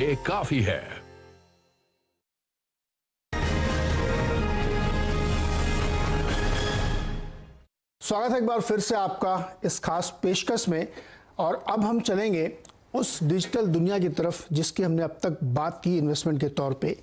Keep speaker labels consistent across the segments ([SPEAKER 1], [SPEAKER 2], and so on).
[SPEAKER 1] ये काफी है।
[SPEAKER 2] स्वागत है एक बार फिर से आपका इस खास पेशकश में। और अब हम चलेंगे उस डिजिटल दुनिया की तरफ जिसकी हमने अब तक बात की इन्वेस्टमेंट के तौर पे।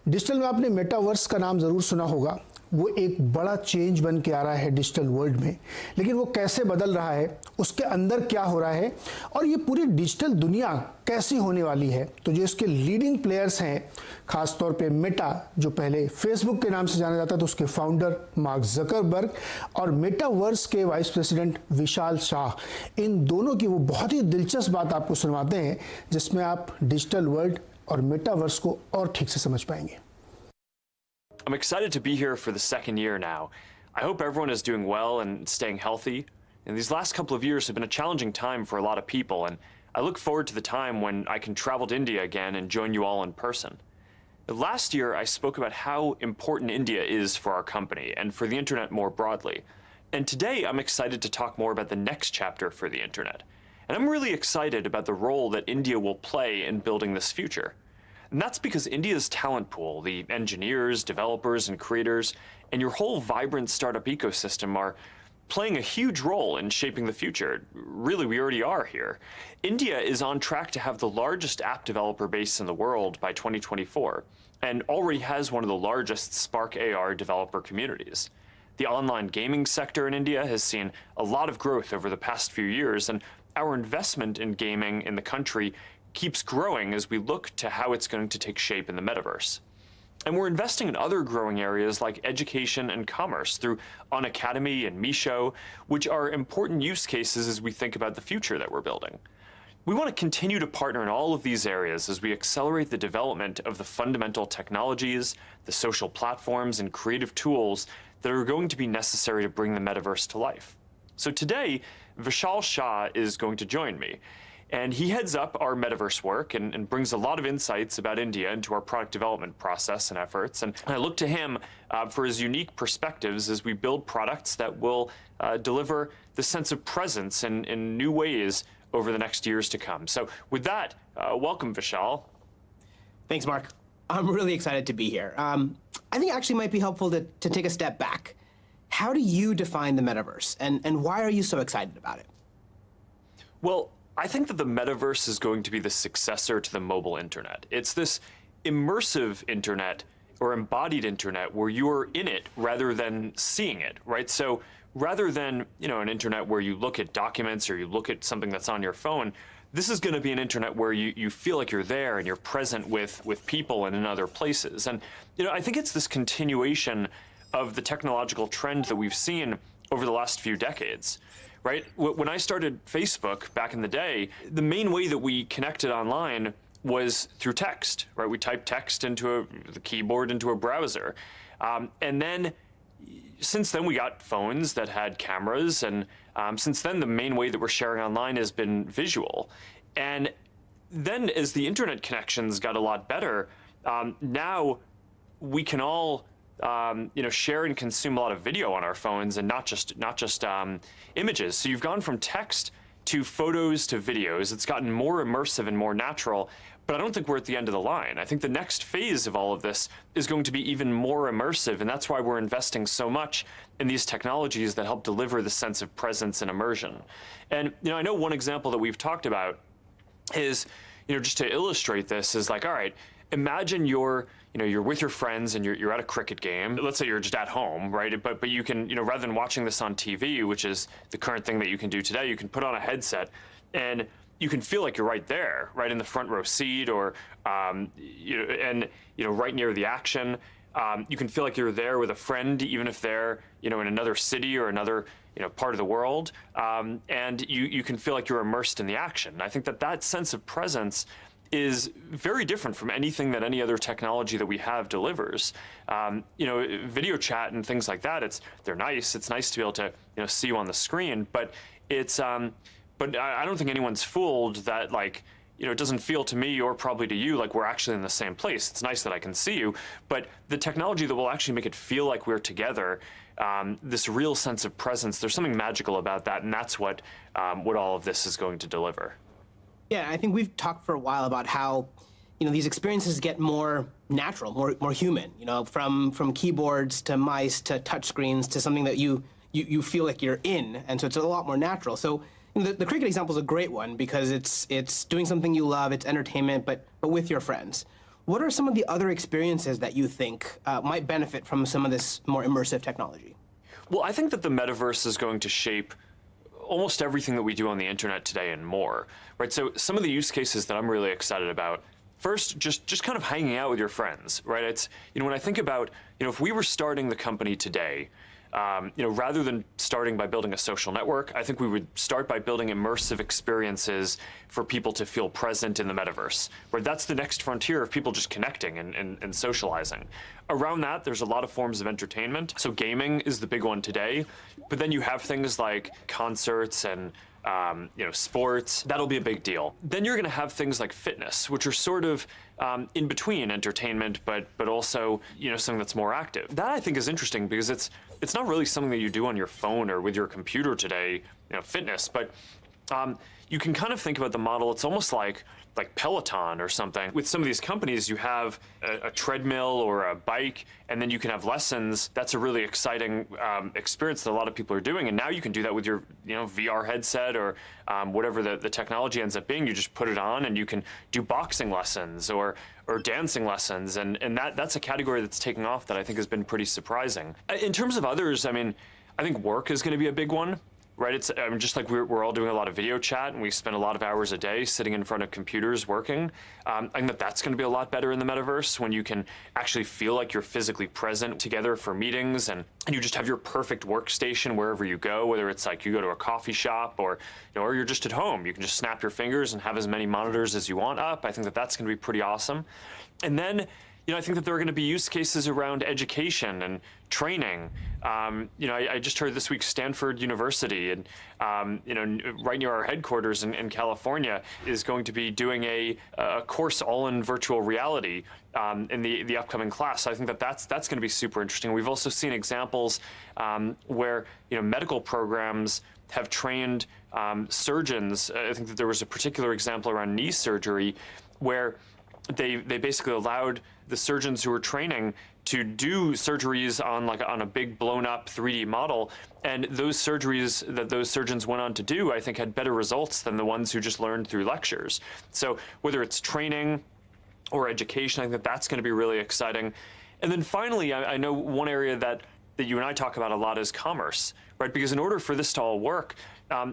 [SPEAKER 2] डिजिटल में आपने मेटावर्स का नाम ज़रूर सुना होगा। वो एक बड़ा चेंज बन के आ रहा है डिजिटल वर्ल्ड में, लेकिन वो कैसे बदल रहा है, उसके अंदर क्या हो रहा है और ये पूरी डिजिटल दुनिया कैसी होने वाली है। तो जो इसके लीडिंग प्लेयर्स हैं, खासतौर पे मेटा, जो पहले फेसबुक के नाम से जाना जाता था, उसके फाउंडर मार्क जकरबर्ग और मेटावर्स के वाइस प्रेसिडेंट विशाल शाह, इन दोनों की वो बहुत ही दिलचस्प बात आपको सुनवाते हैं जिसमें आप डिजिटल वर्ल्ड और मेटावर्स को और ठीक से समझ पाएंगे।
[SPEAKER 3] I'm excited to be here for the second year now. I hope everyone is doing well and staying healthy. And these last couple of years have been a challenging time for a lot of people, and I look forward to the time when I can travel to India again and join you all in person. Last year, I spoke about how important India is for our company and for the internet more broadly. And today, I'm excited to talk more about the next chapter for the internet. And I'm really excited about the role that India will play in building this future. And that's because India's talent pool, the engineers, developers, and creators, and your whole vibrant startup ecosystem are playing a huge role in shaping the future. Really, we already are here. India is on track to have the largest app developer base in the world by 2024, and already has one of the largest Spark AR developer communities. The online gaming sector in India has seen a lot of growth over the past few years, and our investment in gaming in the country keeps growing as we look to how it's going to take shape in the metaverse. And we're investing in other growing areas like education and commerce through Unacademy and Meesho, which are important use cases as we think about the future that we're building. We want to continue to partner in all of these areas as we accelerate the development of the fundamental technologies, the social platforms, and creative tools that are going to be necessary to bring the metaverse to life. So today, Vishal Shah is going to join me. And he heads up our metaverse work and brings a lot of insights about India into our product development process and efforts. And I look to him for his unique perspectives as we build products that will deliver the sense of presence in new ways over the next years to come. So with that, welcome, Vishal.
[SPEAKER 4] Thanks, Mark. I'm really excited to be here. I think it actually might be helpful to take a step back. How do you define the metaverse, and why are you so excited about it?
[SPEAKER 3] Well, I think that the metaverse is going to be the successor to the mobile internet. It's this immersive internet or embodied internet where you're in it rather than seeing it, right? So rather than, an internet where you look at documents or you look at something that's on your phone, this is going to be an internet where you feel like you're there and you're present with people and in other places. And, I think it's this continuation of the technological trend that we've seen over the last few decades. Right? When I started Facebook back in the day, the main way that we connected online was through text, right? We typed text into the keyboard into a browser. And then since then we got phones that had cameras, and since then the main way that we're sharing online has been visual. And then as the internet connections got a lot better, now we can all share and consume a lot of video on our phones, and not just images. So you've gone from text to photos to videos. It's gotten more immersive and more natural, but I don't think we're at the end of the line. I think the next phase of all of this is going to be even more immersive, and that's why we're investing so much in these technologies that help deliver the sense of presence and immersion. And, I know one example that we've talked about is, just to illustrate this, is like, all right, imagine you're with your friends and you're at a cricket game. Let's say you're just at home, right? But you can, rather than watching this on TV, which is the current thing that you can do today, you can put on a headset and you can feel like you're right there, right in the front row seat, or right near the action. You can feel like you're there with a friend, even if they're, in another city or another, part of the world. And you can feel like you're immersed in the action. And I think that sense of presence is very different from anything that any other technology that we have delivers. Video chat and things like that, they're nice. It's nice to be able to, see you on the screen, but but I don't think anyone's fooled that, it doesn't feel to me or probably to you like we're actually in the same place. It's nice that I can see you, but the technology that will actually make it feel like we're together, this real sense of presence, there's something magical about that, and that's what all of this is going to deliver.
[SPEAKER 4] Yeah, I think we've talked for a while about how these experiences get more natural, more human. From keyboards to mice to touchscreens to something that you feel like you're in, and so it's a lot more natural. So the cricket example is a great one because it's doing something you love, it's entertainment, but with your friends. What are some of the other experiences that you think might benefit from some of this more immersive technology?
[SPEAKER 3] Well, I think that the metaverse is going to shape almost everything that we do on the internet today and more, right? So some of the use cases that I'm really excited about, first, just kind of hanging out with your friends, right? It's, when I think about, if we were starting the company today, rather than starting by building a social network, I think we would start by building immersive experiences for people to feel present in the metaverse, where that's the next frontier of people just connecting and socializing. Around that, there's a lot of forms of entertainment. So gaming is the big one today, but then you have things like concerts and sports. That'll be a big deal. Then you're going to have things like fitness, which are sort of in between entertainment, but also something that's more active. That I think is interesting because it's not really something that you do on your phone or with your computer today, fitness, but you can kind of think about the model. It's almost like Peloton or something. With some of these companies, you have a treadmill or a bike, and then you can have lessons. That's a really exciting experience that a lot of people are doing. And now you can do that with your VR headset or whatever the technology ends up being. You just put it on and you can do boxing lessons or dancing lessons. And that's a category that's taking off that I think has been pretty surprising. In terms of others, I think work is going to be a big one. Right, it's just like we're all doing a lot of video chat, and we spend a lot of hours a day sitting in front of computers working. I think that's going to be a lot better in the metaverse when you can actually feel like you're physically present together for meetings, and you just have your perfect workstation wherever you go. Whether it's like you go to a coffee shop or you're just at home, you can just snap your fingers and have as many monitors as you want up. I think that's going to be pretty awesome. And then I think that there are going to be use cases around education and training. I just heard this week Stanford University, and right near our headquarters in California, is going to be doing a course all in virtual reality in the upcoming class. So I think that's going to be super interesting. We've also seen examples where medical programs have trained surgeons. I think that there was a particular example around knee surgery where they basically allowed the surgeons who were training to do surgeries on a big blown up 3D model, and those surgeries that those surgeons went on to do, I think, had better results than the ones who just learned through lectures. So whether it's training or education, I think that's going to be really exciting. And then finally, I know one area that you and I talk about a lot is commerce, right? Because in order for this to all work,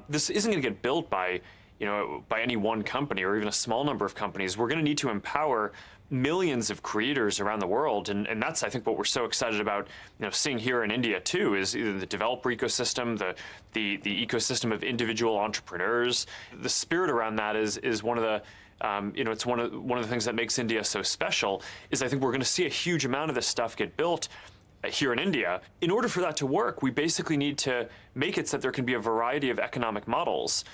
[SPEAKER 3] this isn't going to get built by any one company or even a small number of companies. We're going to need to empower millions of creators around the world, and that's, I think, what we're so excited about seeing here in India too, is either the developer ecosystem, the ecosystem of individual entrepreneurs. The spirit around that is one of the it's one of the things that makes India so special. Is I think we're going to see a huge amount of this stuff get built here in India. In order for that to work, we basically need to make it so that there can be a variety of economic models.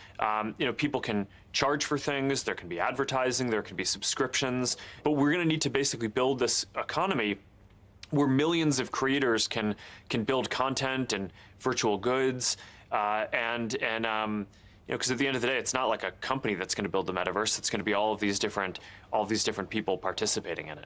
[SPEAKER 3] People can charge for things, there can be advertising, there can be subscriptions, but we're going to need to basically build this economy where millions of creators can build content and virtual goods, because at the end of the day, it's not like a company that's going to build the metaverse. It's going to be all of these different people participating in it.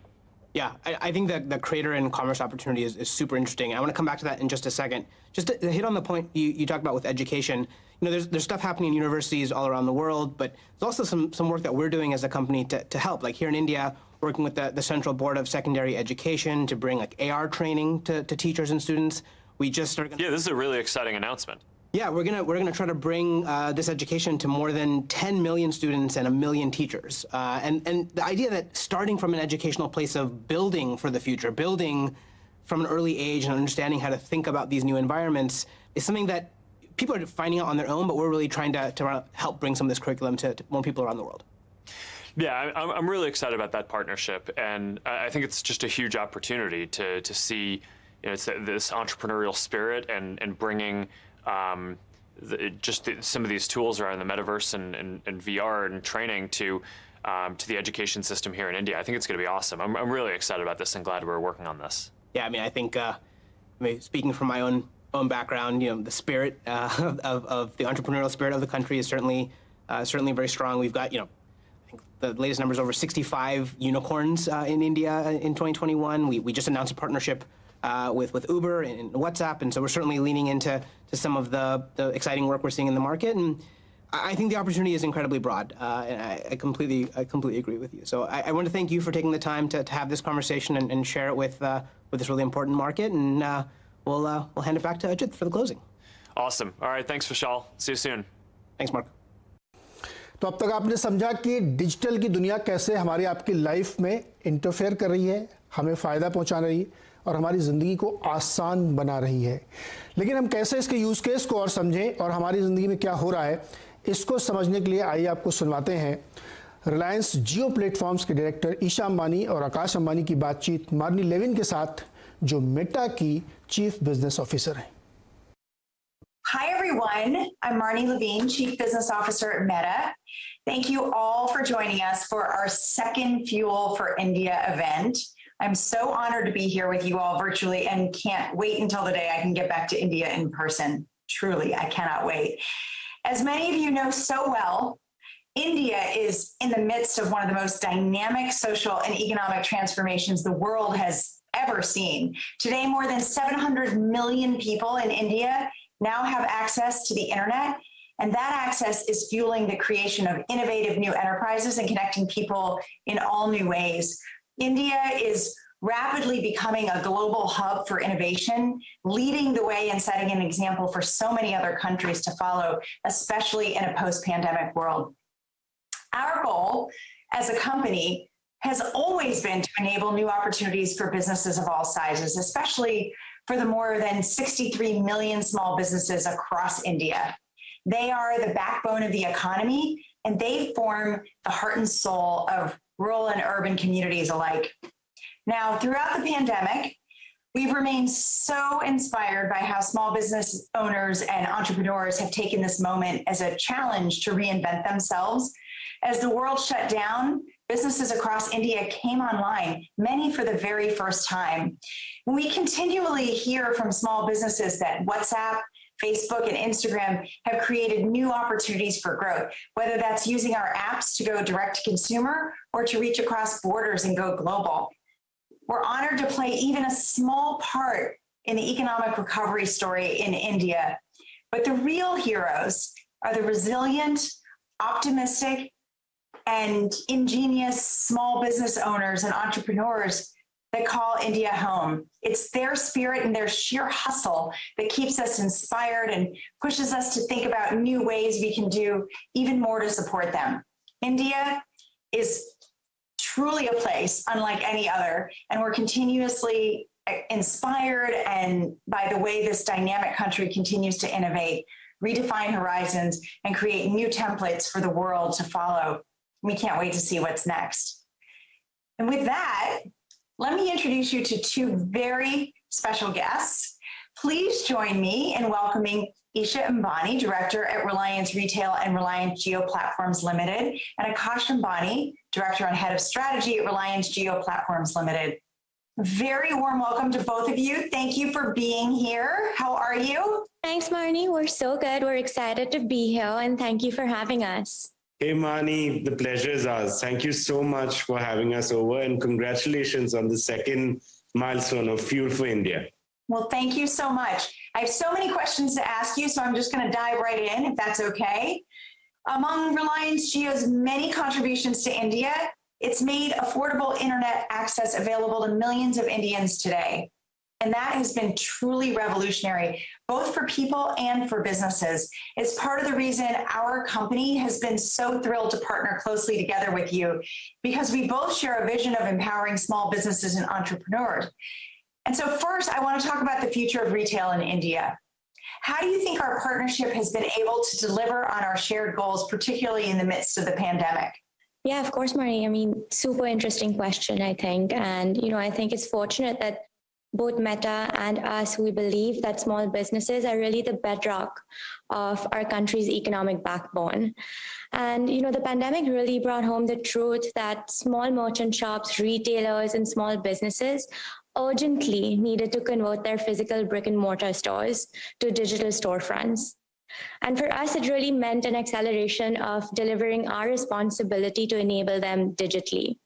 [SPEAKER 4] Yeah, I think that the creator and commerce opportunity is super interesting. I want to come back to that in just a second. Just to hit on the point you talked about with education, there's stuff happening in universities all around the world, but there's also some work that we're doing as a company to help. Like here in India, working with the Central Board of Secondary Education to bring AR training to teachers and students. We just started.
[SPEAKER 3] Yeah, this is a really exciting announcement.
[SPEAKER 4] Yeah, we're gonna try to bring this education to more than 10 million students and 1 million teachers. And the idea that starting from an educational place of building for the future, building from an early age and understanding how to think about these new environments is something that people are finding out on their own, but we're really trying to help bring some of this curriculum to more people around the world.
[SPEAKER 3] Yeah, I'm really excited about that partnership, and I think it's just a huge opportunity to see it's this entrepreneurial spirit and bringing some of these tools around the metaverse and VR and training to the education system here in India. I think it's going to be awesome. I'm really excited about this and glad we're working on this.
[SPEAKER 4] Yeah, I think speaking from my own background, the spirit of the entrepreneurial spirit of the country is certainly very strong. We've got think the latest number is over 65 unicorns in India in 2021. We just announced a partnership with Uber and WhatsApp, and so we're certainly leaning into some of the exciting work we're seeing in the market. And I think the opportunity is incredibly broad, and I completely agree with you. So I want to thank you for taking the time to have this conversation and share it with this really important market. And we'll hand it back to Ajit for the closing.
[SPEAKER 3] Awesome. All right. Thanks, Vishal. See you soon.
[SPEAKER 4] Thanks, Mark.
[SPEAKER 2] तो अब तक आपने समझा कि digital की दुनिया कैसे हमारी आपकी लाइफ में इंटरफेयर कर रही है, हमें फ़ायदा पहुंचा रही है और हमारी ज़िंदगी को आसान बना रही है। लेकिन हम कैसे इसके यूज़ केस को और समझें और हमारी ज़िंदगी में क्या हो रहा है, इसको समझने के लिए आइए आपको सुनवाते हैं रिलायंस जियो प्लेटफॉर्म्स के डायरेक्टर ईशा अंबानी और आकाश अंबानी की बातचीत मार्नी लेविन के साथ, जो मेटा की चीफ बिजनेस ऑफिसर हैं।
[SPEAKER 1] Hi, everyone. I'm Marnie Levine, Chief Business Officer at Meta. Thank you all for joining us for our second Fuel for India event. I'm so honored to be here with you all virtually and can't wait until the day I can get back to India in person. Truly, I cannot wait. As many of you know so well, India is in the midst of one of the most dynamic social and economic transformations the world has ever seen. Today, more than 700 million people in India now have access to the internet, and that access is fueling the creation of innovative new enterprises and connecting people in all new ways. India is rapidly becoming a global hub for innovation, leading the way and setting an example for so many other countries to follow, especially in a post-pandemic world. Our goal as a company has always been to enable new opportunities for businesses of all sizes, especially for the more than 63 million small businesses across India. They are the backbone of the economy, and they form the heart and soul of rural and urban communities alike. Now, throughout the pandemic, we've remained so inspired by how small business owners and entrepreneurs have taken this moment as a challenge to reinvent themselves. As the world shut down, businesses across India came online, many for the very first time. We continually hear from small businesses that WhatsApp, Facebook, and Instagram have created new opportunities for growth, whether that's using our apps to go direct to consumer or to reach across borders and go global. We're honored to play even a small part in the economic recovery story in India. But the real heroes are the resilient, optimistic, and ingenious small business owners and entrepreneurs that call India home. It's their spirit and their sheer hustle that keeps us inspired and pushes us to think about new ways we can do even more to support them. India is truly a place unlike any other, and we're continuously inspired and by the way this dynamic country continues to innovate, redefine horizons, and create new templates for the world to follow. We can't wait to see what's next. And with that, let me introduce you to two very special guests. Please join me in welcoming Isha Ambani, Director at Reliance Retail and Reliance Jio Platforms Limited, and Akash Ambani, Director and Head of Strategy at Reliance Jio Platforms Limited. Very warm welcome to both of you. Thank you for being here. How are you?
[SPEAKER 5] Thanks, Marnie. We're so good. We're excited to be here, and thank you for having us.
[SPEAKER 6] Hey, Marnie, the pleasure is ours. Thank you so much for having us over, and congratulations on the second milestone of Fuel for India.
[SPEAKER 1] Well, thank you so much. I have so many questions to ask you, so I'm just going to dive right in, if that's okay. Among Reliance Jio's many contributions to India, it's made affordable internet access available to millions of Indians today. And that has been truly revolutionary, both for people and for businesses. It's part of the reason our company has been so thrilled to partner closely together with you, because we both share a vision of empowering small businesses and entrepreneurs. And so first, I want to talk about the future of retail in India. How do you think our partnership has been able to deliver on our shared goals, particularly in the midst of the pandemic?
[SPEAKER 5] Yeah, of course, Marnie. I mean, super interesting question, I think. And, I think it's fortunate that both Meta and us, we believe that small businesses are really the bedrock of our country's economic backbone. And, the pandemic really brought home the truth that small merchant shops, retailers, and small businesses urgently needed to convert their physical brick and mortar stores to digital storefronts. And for us, it really meant an acceleration of delivering our responsibility to enable them digitally.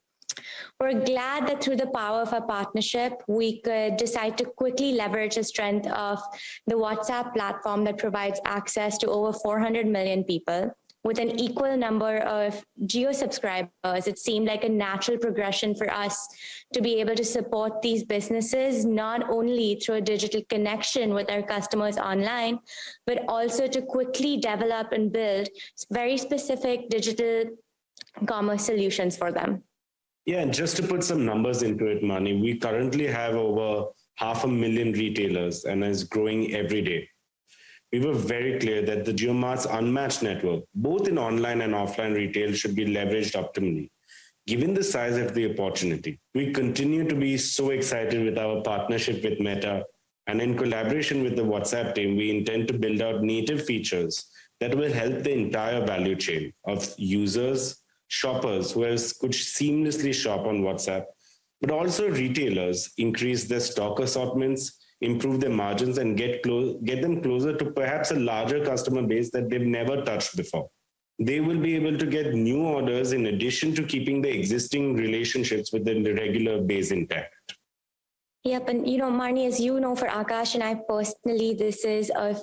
[SPEAKER 5] We're glad that through the power of our partnership, we could decide to quickly leverage the strength of the WhatsApp platform that provides access to over 400 million people. With an equal number of Jio subscribers, it seemed like a natural progression for us to be able to support these businesses, not only through a digital connection with our customers online, but also to quickly develop and build very specific digital commerce solutions for them.
[SPEAKER 6] Yeah, and just to put some numbers into it, Mani, we currently have over 500,000 retailers and is growing every day. We were very clear that the JioMart's unmatched network, both in online and offline retail, should be leveraged optimally. Given the size of the opportunity, we continue to be so excited with our partnership with Meta, and in collaboration with the WhatsApp team, we intend to build out native features that will help the entire value chain of users, shoppers who could seamlessly shop on WhatsApp, but also retailers increase their stock assortments, improve their margins, and get them closer to perhaps a larger customer base that they've never touched before. They will be able to get new orders in addition to keeping the existing relationships with the regular base intact.
[SPEAKER 5] Yep, and Marni, as you know, for Akash and I personally, this is of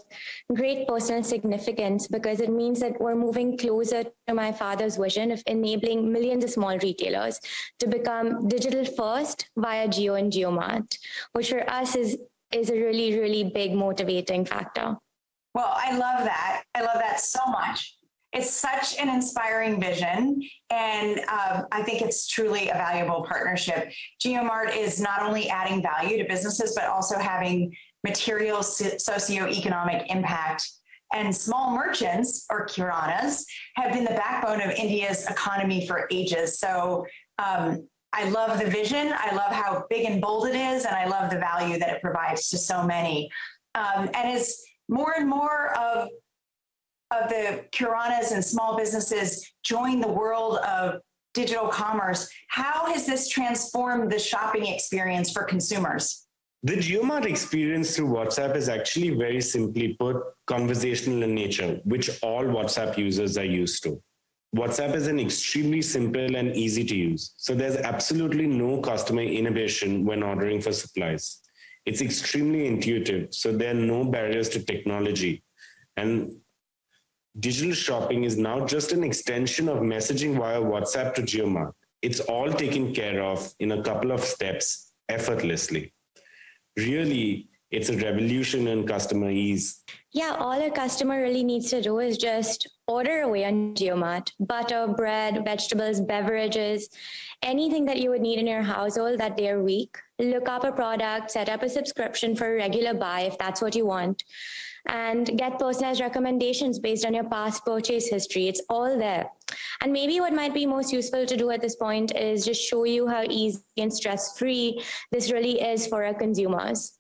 [SPEAKER 5] great personal significance because it means that we're moving closer to my father's vision of enabling millions of small retailers to become digital first via Jio and JioMart, which for us is a really, really big motivating factor.
[SPEAKER 1] Well, I love that. I love that so much. It's such an inspiring vision, and I think it's truly a valuable partnership. JioMart is not only adding value to businesses, but also having material socioeconomic impact. And small merchants, or kiranas, have been the backbone of India's economy for ages. So I love the vision. I love how big and bold it is, and I love the value that it provides to so many. And as more and more of the kiranas and small businesses join the world of digital commerce, how has this transformed the shopping experience for consumers?
[SPEAKER 6] The JioMart experience through WhatsApp is actually very simply put conversational in nature, which all WhatsApp users are used to. WhatsApp is an extremely simple and easy to use, so there's absolutely no customer inhibition when ordering for supplies. It's extremely intuitive, so there are no barriers to technology. And digital shopping is now just an extension of messaging via WhatsApp to JioMart. It's all taken care of in a couple of steps effortlessly. Really, it's a revolution in customer ease.
[SPEAKER 5] Yeah, all a customer really needs to do is just order away on JioMart. Butter, bread, vegetables, beverages, anything that you would need in your household that day or week. Look up a product, set up a subscription for a regular buy if that's what you want, and get personalized recommendations based on your past purchase history. It's all there. And maybe what might be most useful to do at this point is just show you how easy and stress-free this really is for our consumers.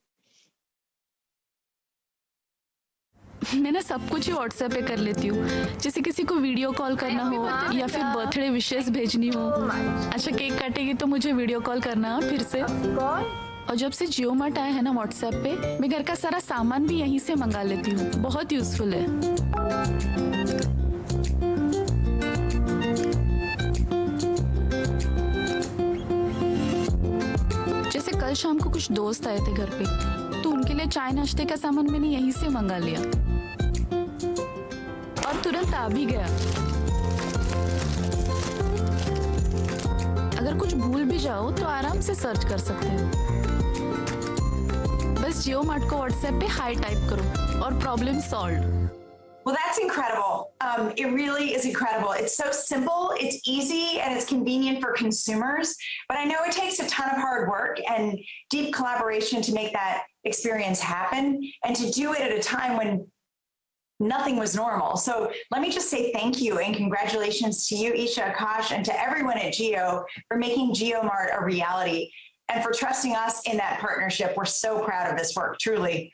[SPEAKER 7] मैं ना सब कुछ ही WhatsApp पे कर लेती हूँ, जैसे किसी को वीडियो कॉल करना हो या फिर बर्थडे विशेस भेजनी हो। अच्छा केक काटेगी तो मुझे वीडियो कॉल करना फिर से। और जब से JioMart आया है ना व्हाट्सएप पे, मैं घर का सारा सामान भी यहीं से मंगा लेती हूँ। बहुत यूजफुल है। जैसे कल शाम को कुछ दोस्त आए थे घर पे, तो उनके लिए चाय नाश्ते का सामान मैंने यहीं से मंगा लिया और तुरंत आ भी गया। अगर कुछ भूल भी जाओ तो आराम से सर्च कर सकते हो। बस JioMart को WhatsApp पे हाई टाइप करो और problem solve.
[SPEAKER 1] Well, that's incredible. It really is incredible. It's so simple, it's easy, and it's convenient for consumers. But I know it takes a ton of hard work and deep collaboration to make that experience happen, and to do it at a time when nothing was normal. So let me just say thank you and congratulations to you, Isha, Akash, and to everyone at Jio for making JioMart a reality and for trusting us in that partnership. We're so proud of this work, truly.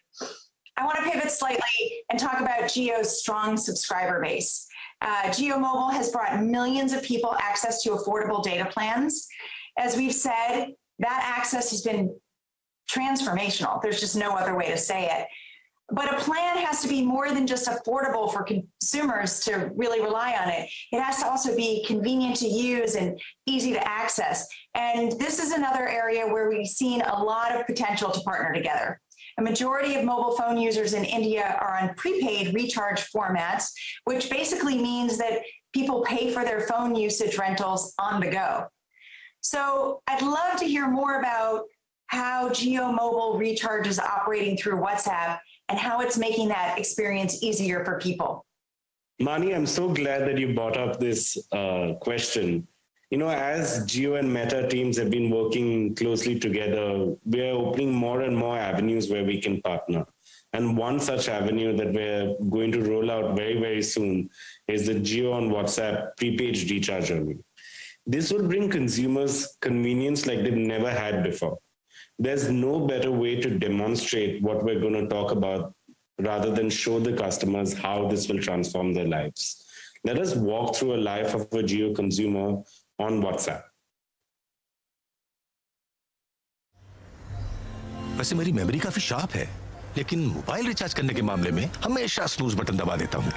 [SPEAKER 1] I want to pivot slightly and talk about Jio's strong subscriber base. Jio Mobile has brought millions of people access to affordable data plans. As we've said, that access has been transformational. There's just no other way to say it. But a plan has to be more than just affordable for consumers to really rely on it. It has to also be convenient to use and easy to access. And this is another area where we've seen a lot of potential to partner together. A majority of mobile phone users in India are on prepaid recharge formats, which basically means that people pay for their phone usage rentals on the go. So I'd love to hear more about how Jio Mobile Recharge is operating through WhatsApp and how it's making that experience easier for people.
[SPEAKER 6] Mani, I'm so glad that you brought up this question. You know, as Jio and Meta teams have been working closely together, we're opening more and more avenues where we can partner. And one such avenue that we're going to roll out very, very soon is the Jio on WhatsApp prepaid recharge journey. This will bring consumers convenience like they've never had before. There's no better way to demonstrate what we're going to talk about rather than show the customers how this will transform their lives. Let us walk through a life of a Jio consumer on WhatsApp.
[SPEAKER 8] वैसे मेरी memory काफी sharp है, लेकिन mobile recharge करने के मामले में हमेशा स्नूज बटन दबा देता हूं।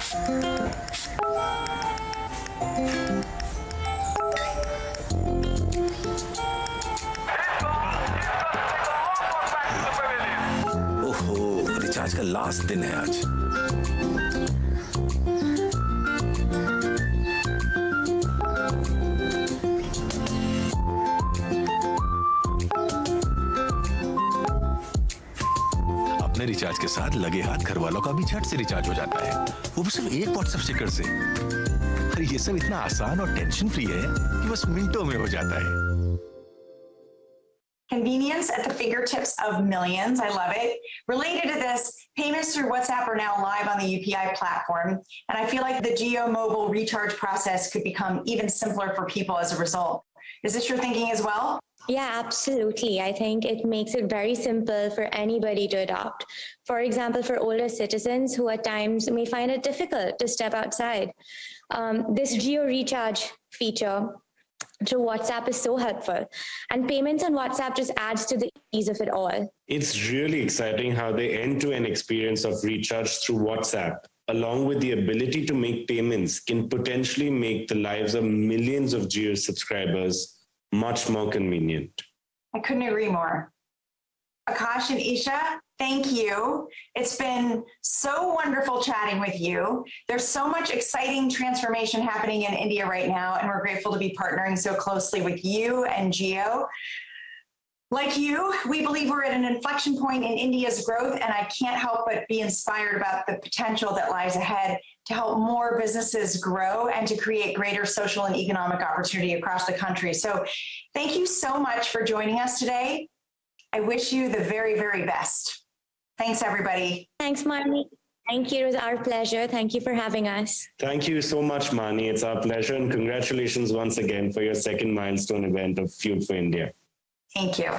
[SPEAKER 8] ओहो, रिचार्ज का लास्ट दिन है आज। अपने रिचार्ज के साथ लगे हाथ घर वालों का भी झट से रिचार्ज हो जाता है, वो भी सिर्फ एक व्हाट्सएप स्टिकर से। अरे ये सब इतना आसान और टेंशन फ्री है कि बस मिनटों में हो जाता है।
[SPEAKER 1] Convenience at the fingertips of millions. I love it. Related to this, payments through WhatsApp are now live on the UPI platform. And I feel like the Jio Mobile recharge process could become even simpler for people as a result. Is this your thinking as well?
[SPEAKER 5] Yeah, absolutely. I think it makes it very simple for anybody to adopt. For example, for older citizens who at times may find it difficult to step outside, this Jio Recharge feature through WhatsApp is so helpful. And payments on WhatsApp just adds to the ease of it all.
[SPEAKER 6] It's really exciting how the end-to-end experience of recharge through WhatsApp, along with the ability to make payments, can potentially make the lives of millions of Jio subscribers much more convenient.
[SPEAKER 1] I couldn't agree more. Akash and Isha, thank you. It's been so wonderful chatting with you. There's so much exciting transformation happening in India right now, and we're grateful to be partnering so closely with you and Jio. Like you, we believe we're at an inflection point in India's growth, and I can't help but be inspired about the potential that lies ahead to help more businesses grow and to create greater social and economic opportunity across the country. So thank you so much for joining us today. I wish you the very, very best. Thanks, everybody.
[SPEAKER 5] Thanks, Marnie. Thank you. It was our pleasure. Thank you for having us.
[SPEAKER 6] Thank you so much, Mani. It's our pleasure, and congratulations once again for your second milestone event of Fuel for India.
[SPEAKER 1] Thank you.